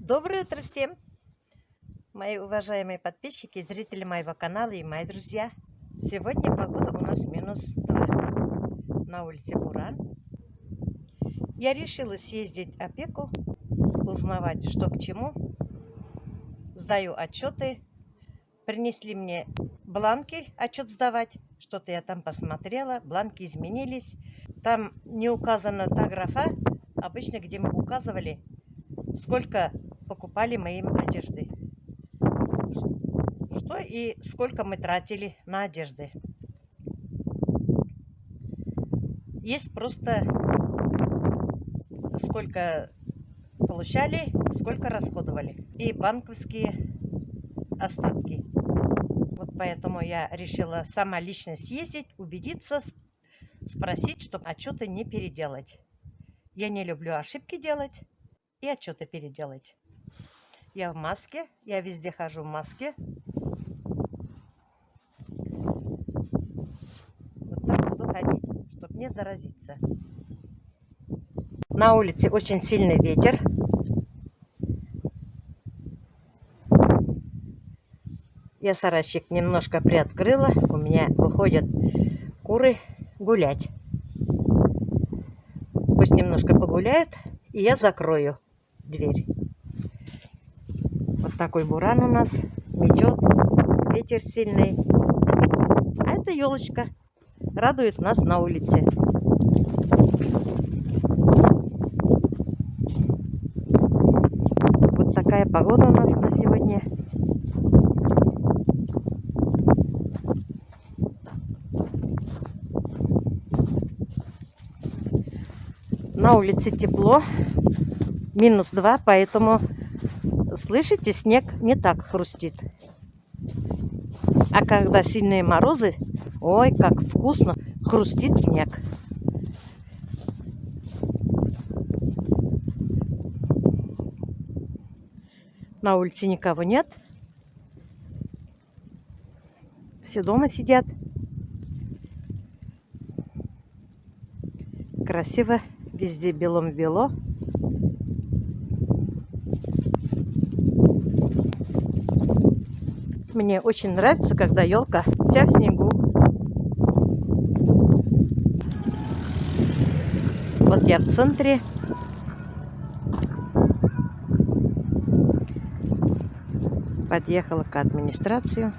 Доброе утро всем, мои уважаемые подписчики, зрители моего канала и мои друзья. Сегодня погода у нас -2. На улице буран. Я решила съездить в опеку, узнавать, что к чему. Сдаю отчеты. Принесли мне бланки, отчет сдавать. Что-то я там посмотрела, бланки изменились. Там не указана та графа, обычно, где мы указывали, сколько покупали мы им одежды. Что и сколько мы тратили на одежды. Есть просто сколько получали, сколько расходовали. И банковские остатки. Вот поэтому я решила сама лично съездить, убедиться, спросить, чтобы отчеты не переделать. Я не люблю ошибки делать и отчеты переделать. Я в маске, я везде хожу в маске. Вот так буду ходить, чтобы не заразиться. На улице очень сильный ветер. Я сарайчик немножко приоткрыла. У меня выходят куры гулять. Пусть немножко погуляют, и я закрою дверь. Вот такой буран у нас метет, ветер сильный. А эта елочка радует нас на улице. Вот такая погода у нас на сегодня. На улице тепло, -2, поэтому, слышите, снег не так хрустит. А когда сильные морозы, ой, как вкусно хрустит снег. На улице никого нет. Все дома сидят. Красиво. Везде белом-бело. Мне очень нравится, когда елка вся в снегу. Вот я в центре. Подъехала к администрации.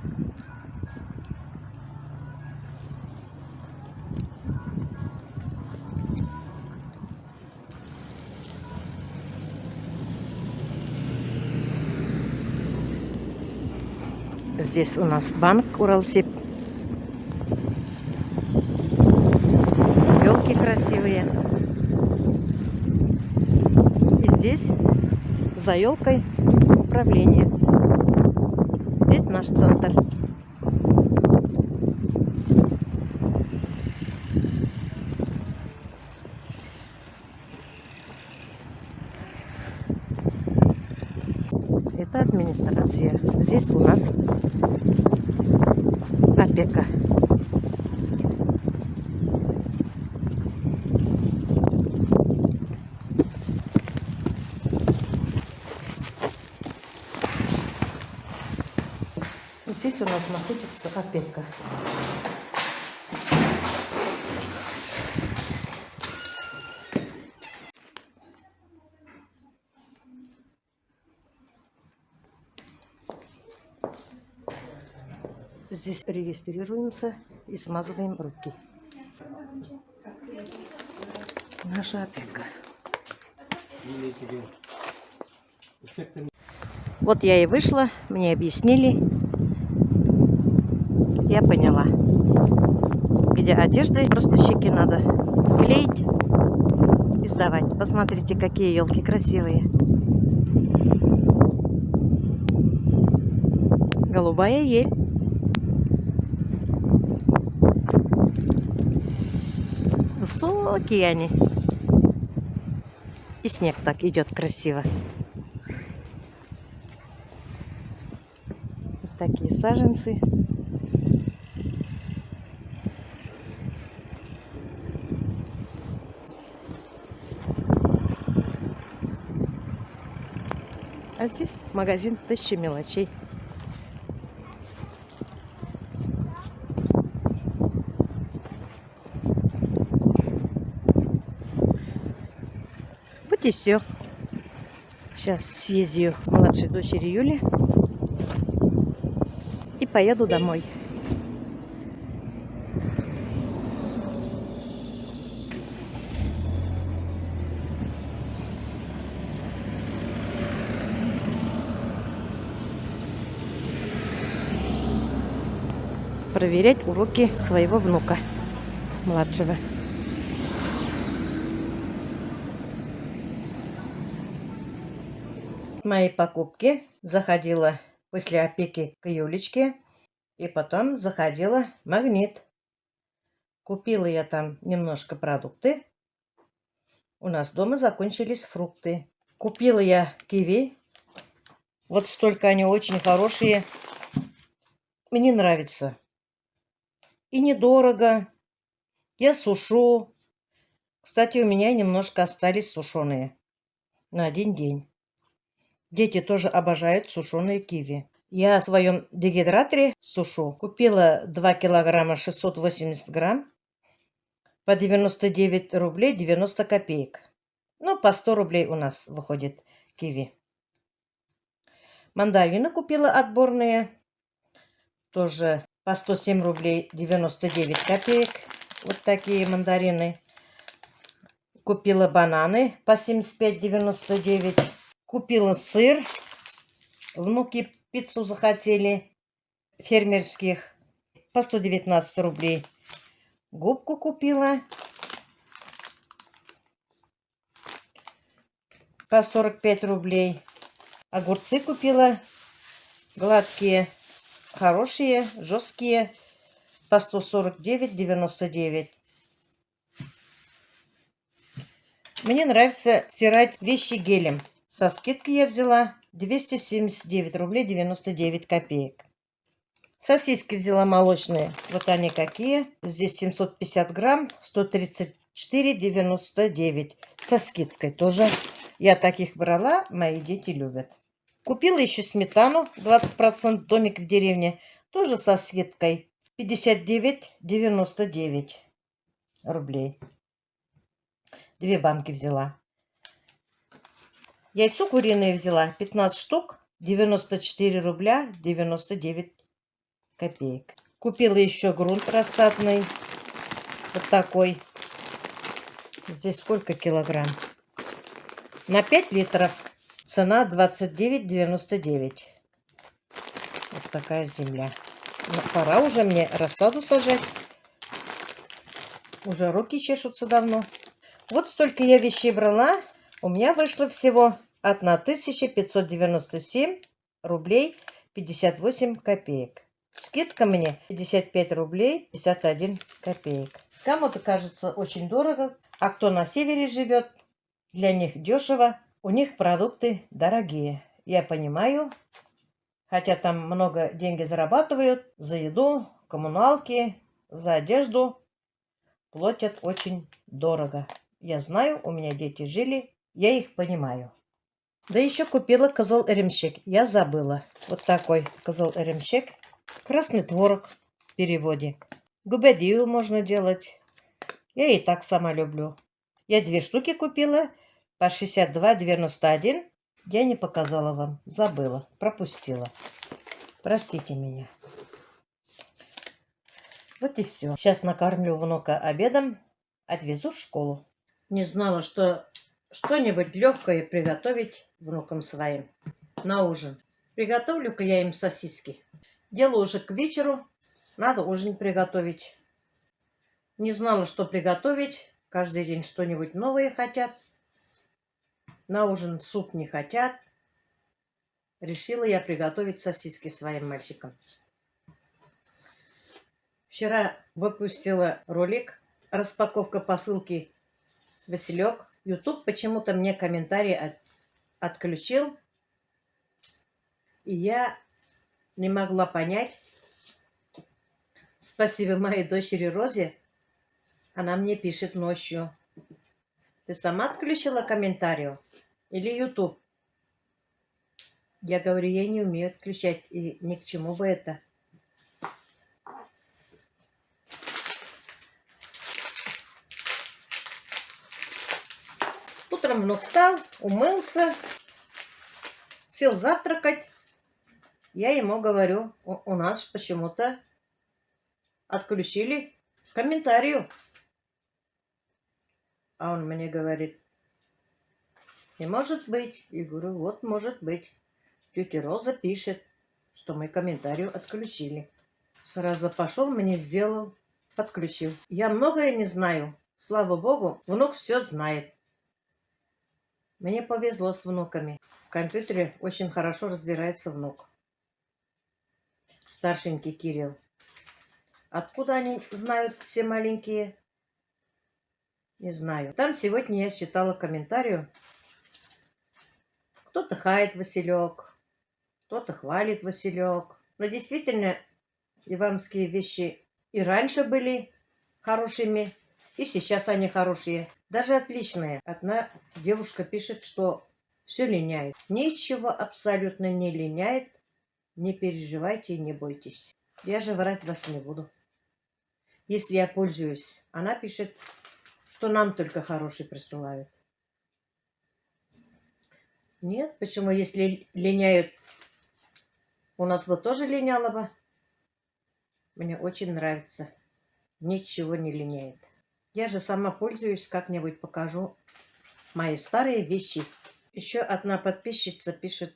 Здесь у нас банк Уралсиб. Елки красивые. И здесь за елкой управление. Здесь наш центр. Это администрация. Здесь у нас опека. Здесь у нас находится опека. Здесь регистрируемся и смазываем руки. Наша опека. Вот я и вышла, мне объяснили. Я поняла. Где одежды, просто щеки надо клеить и сдавать. Посмотрите, какие елки красивые. Голубая ель. Высокие они. И снег так идет красиво. Вот такие саженцы. А здесь магазин «Тысяча мелочей». Вот и все. Сейчас съездю к младшей дочери Юле и поеду домой. Проверять уроки своего внука младшего. Мои покупки. Заходила после опеки к Юлечке. И потом заходила в Магнит. Купила я там немножко продукты. У нас дома закончились фрукты. Купила я киви. Вот столько они очень хорошие. Мне нравится. И недорого. Я сушу. Кстати, у меня немножко остались сушеные. На один день. Дети тоже обожают сушеные киви. Я в своем дегидраторе сушу. Купила 2 килограмма 680 грамм. По 99 рублей 90 копеек. Ну, по 100 рублей у нас выходит киви. Мандарины купила отборные. Тоже по 107 рублей 99 копеек. Вот такие мандарины. Купила бананы по 75,99. Купила сыр. Внуки пиццу захотели. Фермерских. По 119 рублей. Губку купила. По 45 рублей. Огурцы купила. Гладкие. Хорошие. Жесткие. По 149,99. Мне нравится стирать вещи гелем. Со скидкой я взяла 279 рублей 99 копеек. Сосиски взяла молочные. Вот они какие. Здесь 750 грамм. 134,99. Со скидкой тоже. Я таких брала. Мои дети любят. Купила еще сметану. 20% домик в деревне. Тоже со скидкой. 59,99 рублей. 2 банки взяла. Яйцо куриное взяла 15 штук, 94 рубля 99 копеек. Купила еще грунт рассадный, вот такой. Здесь сколько килограмм? На 5 литров. Цена 29,99. Вот такая земля. Но пора уже мне рассаду сажать. Уже руки чешутся давно. Вот столько я вещей брала. У меня вышло всего 1597 рублей 58 копеек. Скидка мне 55 рублей 51 копеек. Кому-то кажется очень дорого, а кто на севере живет, для них дешево, у них продукты дорогие. Я понимаю, хотя там много денег зарабатывают за еду, коммуналки, за одежду, платят очень дорого. Я знаю, у меня дети жили, я их понимаю. Да еще купила козол-эремщик. Я забыла. Вот такой козол-эремщик. Красный творог в переводе. Губадию можно делать. Я и так сама люблю. Я 2 штуки купила по 62,91. Я не показала вам. Забыла. Пропустила. Простите меня. Вот и все. Сейчас накормлю внука обедом. Отвезу в школу. Не знала, что что-нибудь легкое приготовить внукам своим на ужин. Приготовлю-ка я им сосиски. Дело уже к вечеру. Надо ужин приготовить. Не знала, что приготовить. Каждый день что-нибудь новое хотят. На ужин суп не хотят. Решила я приготовить сосиски своим мальчикам. Вчера выпустила ролик. Распаковка посылки Василек. YouTube почему-то мне комментарий отключил. И я не могла понять. Спасибо моей дочери Розе. Она мне пишет ночью. Ты сама отключила комментарий? Или YouTube Я говорю, я не умею отключать, и ни к чему бы это. Утром внук встал, умылся, сел завтракать. Я ему говорю, у нас почему-то отключили комментарию. А он мне говорит, не может быть. Я говорю, вот может быть. Тетя Роза пишет, что мы комментарию отключили. Сразу пошел, мне сделал, подключил. Я многое не знаю. Слава богу, внук все знает. Мне повезло с внуками. В компьютере очень хорошо разбирается внук. Старшенький Кирилл. Откуда они знают все маленькие? Не знаю. Там сегодня я читала комментарию. Кто-то хает Василек, кто-то хвалит Василек. Но действительно, ивановские вещи и раньше были хорошими, и сейчас они хорошие. Даже отличные. Одна девушка пишет, что все линяет. Ничего абсолютно не линяет. Не переживайте и не бойтесь. Я же врать вас не буду. Если я пользуюсь, она пишет, что нам только хорошие присылают. Нет, почему, если линяют, у нас бы тоже линяло бы. Мне очень нравится. Ничего не линяет. Я же сама пользуюсь, как-нибудь покажу мои старые вещи. Еще одна подписчица пишет,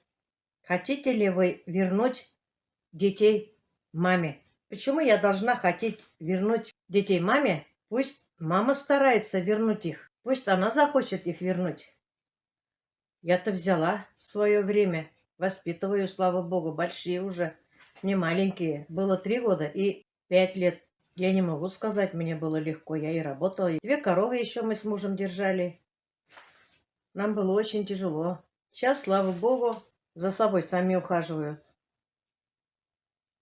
хотите ли вы вернуть детей маме? Почему я должна хотеть вернуть детей маме? Пусть мама старается вернуть их. Пусть она захочет их вернуть. Я-то взяла в свое время. Воспитываю, слава богу, большие уже, не маленькие. Было 3 года и 5 лет. Я не могу сказать, мне было легко. Я и работала. 2 коровы еще мы с мужем держали. Нам было очень тяжело. Сейчас, слава богу, за собой сами ухаживают.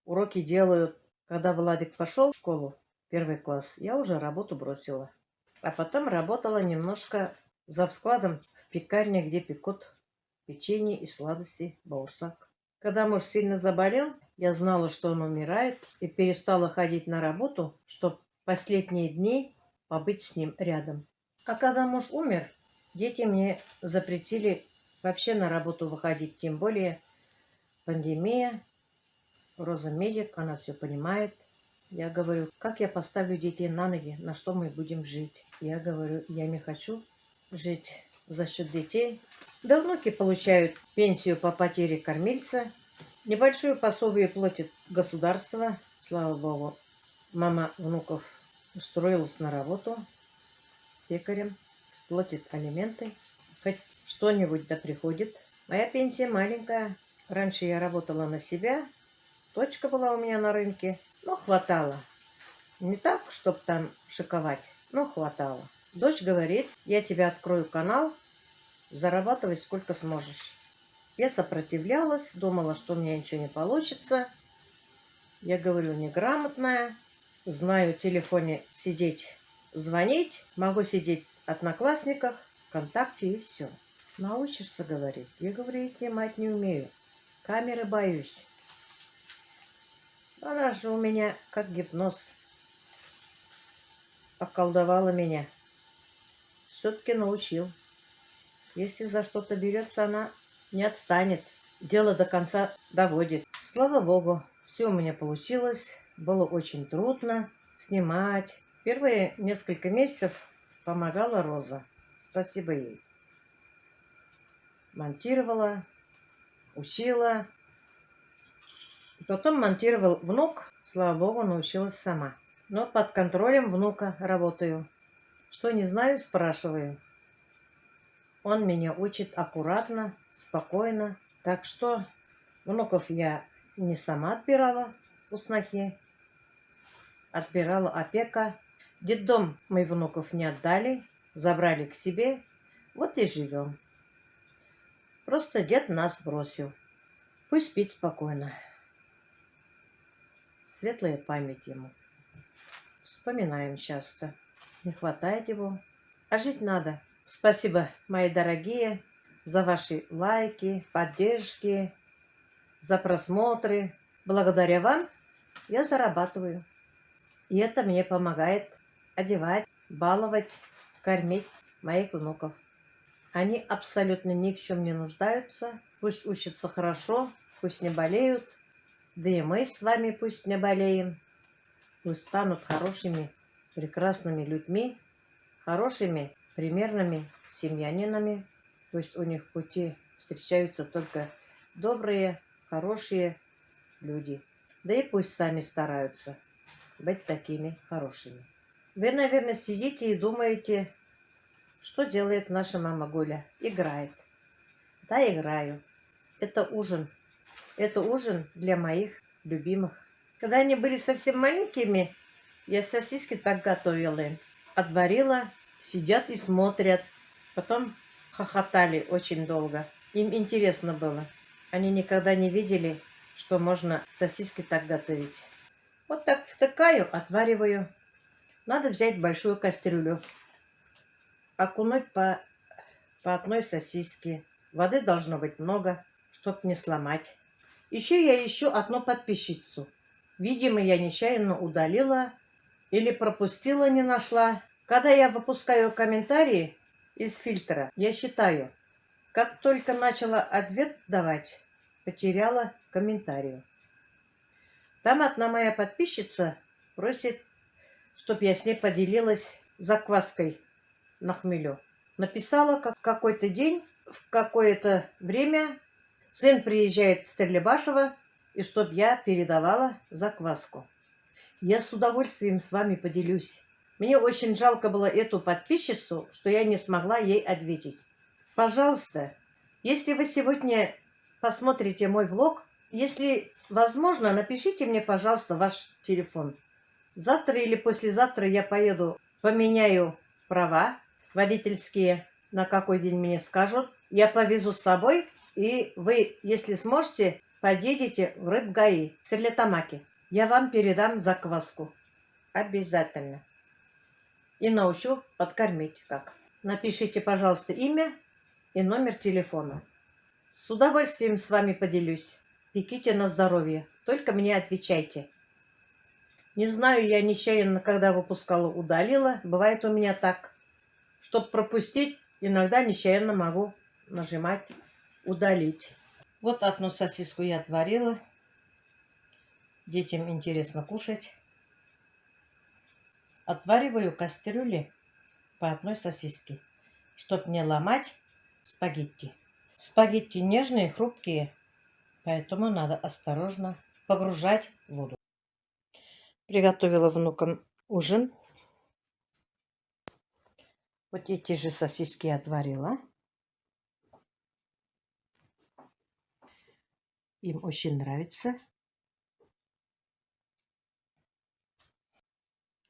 Уроки делают. Когда Владик пошел в школу, 1 класс, я уже работу бросила. А потом работала немножко за складом в пекарне, где пекут печенье и сладости Баурсак. Когда муж сильно заболел, я знала, что он умирает, и перестала ходить на работу, чтобы последние дни побыть с ним рядом. А когда муж умер, дети мне запретили вообще на работу выходить, тем более пандемия. Роза медик, она все понимает. Я говорю, как я поставлю детей на ноги, на что мы будем жить? Я говорю, я не хочу жить за счет детей. Да, внуки получают пенсию по потере кормильца. Небольшое пособие платит государство. Слава богу, мама внуков устроилась на работу пекарем, платит алименты. Хоть что-нибудь да приходит. Моя пенсия маленькая. Раньше я работала на себя. Точка была у меня на рынке. Но хватало. Не так, чтобы там шиковать, но хватало. Дочь говорит, я тебе открою канал, зарабатывай сколько сможешь. Я сопротивлялась, думала, что у меня ничего не получится. Я говорю, неграмотная, знаю в телефоне сидеть, звонить, могу сидеть в Одноклассниках, ВКонтакте и все. Научишься, говорит. Я говорю, я снимать не умею. Камеры боюсь. Она же у меня как гипноз. Околдовала меня. Все-таки научил. Если за что-то берется, она не отстанет. Дело до конца доводит. Слава богу, все у меня получилось. Было очень трудно снимать. Первые несколько месяцев помогала Роза. Спасибо ей. Монтировала, учила. Потом монтировал внук. Слава богу, научилась сама. Но под контролем внука работаю. Что не знаю, спрашиваю. Он меня учит аккуратно, спокойно. Так что внуков я не сама отбирала у снохи. Отбирала опека. Детдом мы внуков не отдали. Забрали к себе. Вот и живем. Просто дед нас бросил. Пусть спит спокойно. Светлая память ему. Вспоминаем часто. Не хватает его. А жить надо. Спасибо, мои дорогие, за ваши лайки, поддержки. за просмотры. Благодаря вам я зарабатываю. И это мне помогает одевать, баловать, кормить моих внуков. Они абсолютно ни в чем не нуждаются. Пусть учатся хорошо, пусть не болеют. Да и мы с вами пусть не болеем. Пусть станут хорошими, прекрасными людьми, хорошими, примерными семьянинами. Пусть у них в пути встречаются только добрые, хорошие люди. Да и пусть сами стараются быть такими хорошими. Вы, наверное, сидите и думаете, что делает наша мама Гуля? Играет. Да, играю. Это ужин. Это ужин для моих любимых. Когда они были совсем маленькими, я сосиски так готовила им. Отварила, сидят и смотрят. Потом хохотали очень долго. Им интересно было. Они никогда не видели, что можно сосиски так готовить. Вот так втыкаю, отвариваю. Надо взять большую кастрюлю. Окунуть по одной сосиске. Воды должно быть много, чтобы не сломать. Еще я ищу одну подписчицу. Видимо, я нечаянно удалила или пропустила, не нашла. Когда я выпускаю комментарии из фильтра, я считаю, как только начала ответ давать, потеряла комментарию. Там одна моя подписчица просит, чтобы я с ней поделилась закваской на хмелю. Написала, как какой-то день, в какое-то время сын приезжает в Стерлибашево, и чтоб я передавала закваску. Я с удовольствием с вами поделюсь. Мне очень жалко было эту подписчицу, что я не смогла ей ответить. Пожалуйста, если вы сегодня посмотрите мой влог, если возможно, напишите мне, пожалуйста, ваш телефон. Завтра или послезавтра я поеду, поменяю права водительские, на какой день мне скажут. Я повезу с собой, и вы, если сможете, поедете в Рыбгаи, в Стерлитамаке. Я вам передам закваску. Обязательно. И научу подкормить как. Напишите, пожалуйста, имя и номер телефона. С удовольствием с вами поделюсь. Пеките на здоровье. Только мне отвечайте. Не знаю, я нечаянно, когда выпускала, удалила. Бывает у меня так. Чтобы пропустить, иногда нечаянно могу нажимать «Удалить». Вот одну сосиску я отварила. Детям интересно кушать. Отвариваю кастрюли по одной сосиске, чтобы не ломать спагетти. Спагетти нежные, хрупкие, поэтому надо осторожно погружать в воду. Приготовила внукам ужин. Вот эти же сосиски отварила. Им очень нравится.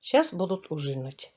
Сейчас будут ужинать.